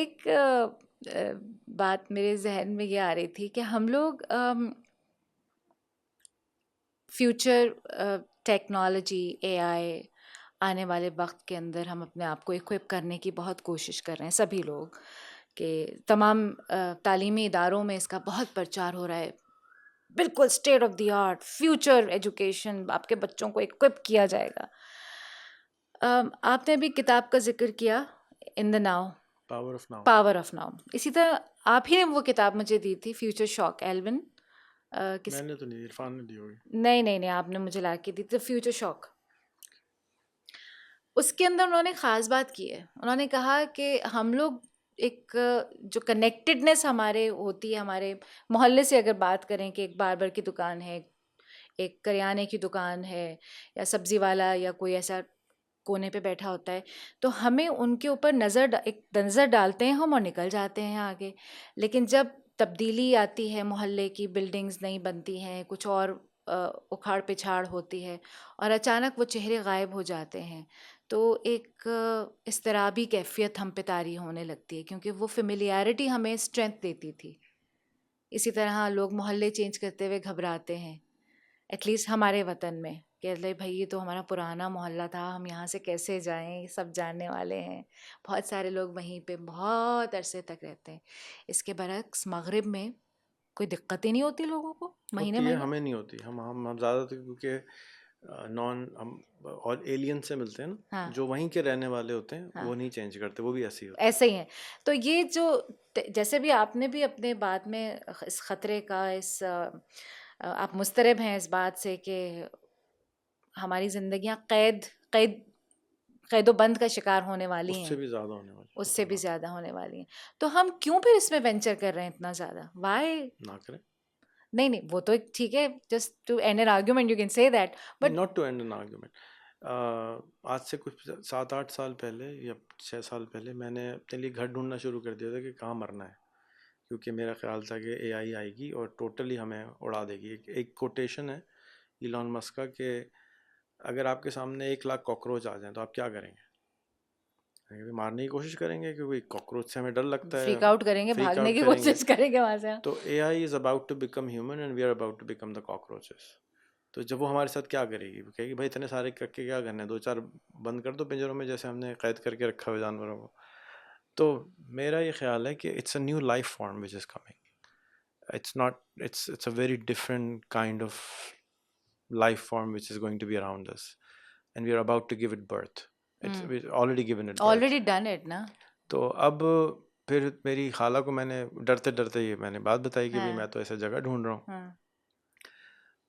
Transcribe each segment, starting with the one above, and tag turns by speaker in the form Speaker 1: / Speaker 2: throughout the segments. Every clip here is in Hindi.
Speaker 1: एक बात मेरे जहन में ये आ रही थी कि हम लोग फ्यूचर टेक्नोलॉजी, एआई आने वाले वक्त के अंदर हम अपने आप को इक्विप करने की बहुत कोशिश कर रहे हैं सभी लोग, कि तमाम तालीमी इदारों में इसका बहुत प्रचार हो रहा है। बिल्कुल state of the art future education, आपके बच्चों को इक्विप किया जाएगा। आपने अभी किताब का जिक्र किया, in the now,
Speaker 2: power of now.
Speaker 1: Power of now. इसी तरह आप ही ने वो किताब मुझे दी थी, फ्यूचर शॉक, एल्विन किस
Speaker 2: मैंने तो नहीं, इरफान ने दी होगी।
Speaker 1: नहीं नहीं नहीं, आपने मुझे ला के दी थी, फ्यूचर शॉक। उसके अंदर उन्होंने ख़ास बात की है। उन्होंने कहा कि हम लोग एक जो कनेक्टेडनेस हमारे होती है, हमारे मोहल्ले से अगर बात करें कि एक बार्बर की दुकान है, एक करियाने की दुकान है, या सब्ज़ी वाला, या कोई ऐसा कोने पे बैठा होता है, तो हमें उनके ऊपर एक नज़र डालते हैं हम और निकल जाते हैं आगे। लेकिन जब तब्दीली आती है, मोहल्ले की बिल्डिंग्स नहीं बनती हैं, कुछ और उखाड़ पिछाड़ होती है और अचानक वो चेहरे गायब हो जाते हैं, तो एक इज़्तिराबी कैफ़ियत हम पे तारी होने लगती है, क्योंकि वो फ़ेमिलियरिटी हमें स्ट्रेंथ देती थी। इसी तरह लोग मोहल्ले चेंज करते हुए घबराते हैं, एटलीस्ट हमारे वतन में, कि अरे भाई ये तो हमारा पुराना मोहल्ला था, हम यहाँ से कैसे जाएं, सब जानने वाले हैं। बहुत सारे लोग वहीं पे बहुत अरसे तक रहते हैं। इसके बरक्स मगरिब में कोई दिक्कत ही नहीं होती लोगों को, महीने
Speaker 2: होती है,
Speaker 1: महीने।
Speaker 2: हमें नहीं होती। हम ज़्यादातर क्योंकि नॉन हम और एलियन से मिलते हैं ना,
Speaker 1: हाँ,
Speaker 2: जो वहीं के रहने वाले होते हैं वो
Speaker 1: हाँ,
Speaker 2: नहीं चेंज करते, वो भी ऐसे ही होते
Speaker 1: ऐसे ही है। तो ये जो जैसे भी आपने भी अपने बाद में इस ख़तरे का, आप मुस्तरब हैं इस बात से कि हमारी ज़िंदगियाँ कैद कैद कैदोबंद का शिकार होने
Speaker 2: हैं।
Speaker 1: वाली
Speaker 2: उससे
Speaker 1: हैं,
Speaker 2: भी ज़्यादा होने वाली,
Speaker 1: उससे भी
Speaker 2: खतरनाक।
Speaker 1: ज़्यादा होने वाली हैं। तो हम क्यों फिर इसमें वेंचर कर रहे हैं इतना ज़्यादा? व्हाई?
Speaker 2: ना करें।
Speaker 1: नहीं नहीं, वो तो एक ठीक है, just to end an argument you can say that,
Speaker 2: नहीं,
Speaker 1: but
Speaker 2: not to end an argument. आज से कुछ 7-8 साल पहले या 6 साल पहले मैंने अपने लिए घर ढूंढना शुरू कर दिया था कि कहाँ मरना है, क्योंकि मेरा ख्याल था कि एआई आएगी और टोटली हमें उड़ा देगी। एक कोटेशन है इलॉन मस्क का कि अगर आपके सामने 1 लाख कॉकरोच आ जाएं तो आप क्या करेंगे? कहेंगे, मारने की कोशिश करेंगे क्योंकि कॉकरोच से हमें डर लगता है,
Speaker 1: फ्रीक आउट करेंगे,
Speaker 2: फ्रीक
Speaker 1: भागने
Speaker 2: आउट
Speaker 1: की
Speaker 2: करेंगे।
Speaker 1: कोशिश करेंगे वहां से।
Speaker 2: तो AI is about to become human and we are about to become the cockroaches. तो जब वो हमारे साथ क्या करेगी? वो कहेगी भाई इतने सारे करके क्या करने, 2-4 बंद कर दो पिंजरों में जैसे हमने कैद करके रखा हुआ जानवरों को। तो मेरा ये ख्याल है कि it's a new life form which is coming. It's not, it's a very different kind of life form which is going to be around us, and we are about to give it birth. It's we've already given it birth.
Speaker 1: Already done it ना।
Speaker 2: तो अब फिर मेरी खाला को मैंने डरते डरते ये मैंने बात बताई कि भाई मैं
Speaker 1: हाँ,
Speaker 2: तो ऐसे जगह ढूंढ रहा हूँ।
Speaker 1: हाँ,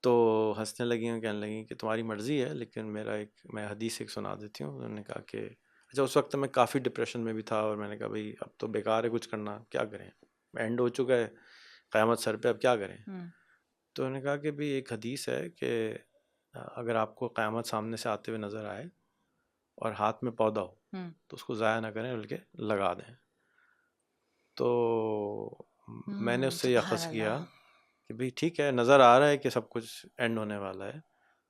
Speaker 2: तो हंसने लगी और कहने लगी कि तुम्हारी मर्ज़ी है, लेकिन मैं हदीस एक सुना देती हूँ। उन्होंने कहा कि अच्छा, उस वक्त मैं काफ़ी डिप्रेशन में भी था और मैंने कहा भाई अब तो बेकार है कुछ करना, क्या करें, एंड हो चुका है, क़यामत सर पे, अब क्या करें। तो उन्होंने कहा कि भाई एक हदीस है कि अगर आपको क़यामत सामने से आते हुए नज़र आए और हाथ में पौधा हो तो उसको ज़ाया ना करें बल्कि लगा दें। तो मैंने उससे ये
Speaker 1: सुभान
Speaker 2: अख़ज़ किया
Speaker 1: अल्लाह।
Speaker 2: कि भाई ठीक है, नज़र आ रहा है कि सब कुछ एंड होने वाला है,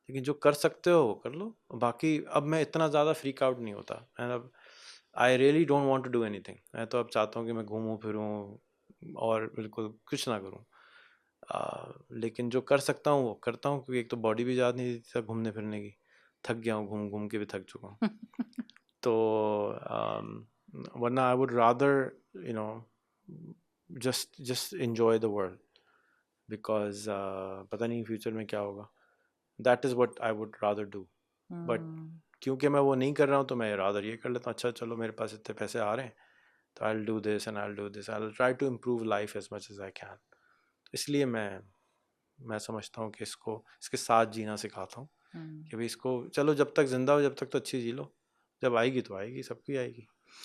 Speaker 2: लेकिन जो कर सकते हो वो कर लो। बाकी अब मैं इतना ज़्यादा फ्रीक आउट नहीं होता। एंड अब I really don't want to do anything. मैं तो अब चाहता हूँ कि मैं घूमूं फिरूं और बिल्कुल कुछ ना करूं। लेकिन जो कर सकता हूँ वो करता हूँ, क्योंकि एक तो बॉडी भी इजाज़त नहीं देती था घूमने फिरने की, थक गया हूँ, घूम घूम के भी थक चुका हूँ। तो वरना I would rather you know just enjoy the world, because पता नहीं फ्यूचर में क्या होगा। That is what I would rather do. But क्योंकि मैं वो नहीं कर रहा हूँ तो मैं रादर ये कर लेता हूँ, अच्छा चलो मेरे पास इतने पैसे आ रहे हैं तो I will do this and I will do this, I will try to improve life as much as I can. इसलिए मैं समझता हूँ कि इसके साथ जीना सिखाता हूँ कि भाई इसको चलो, जब तक जिंदा हो जब तक तो अच्छी जी लो, जब आएगी तो आएगी, सबकी आएगी।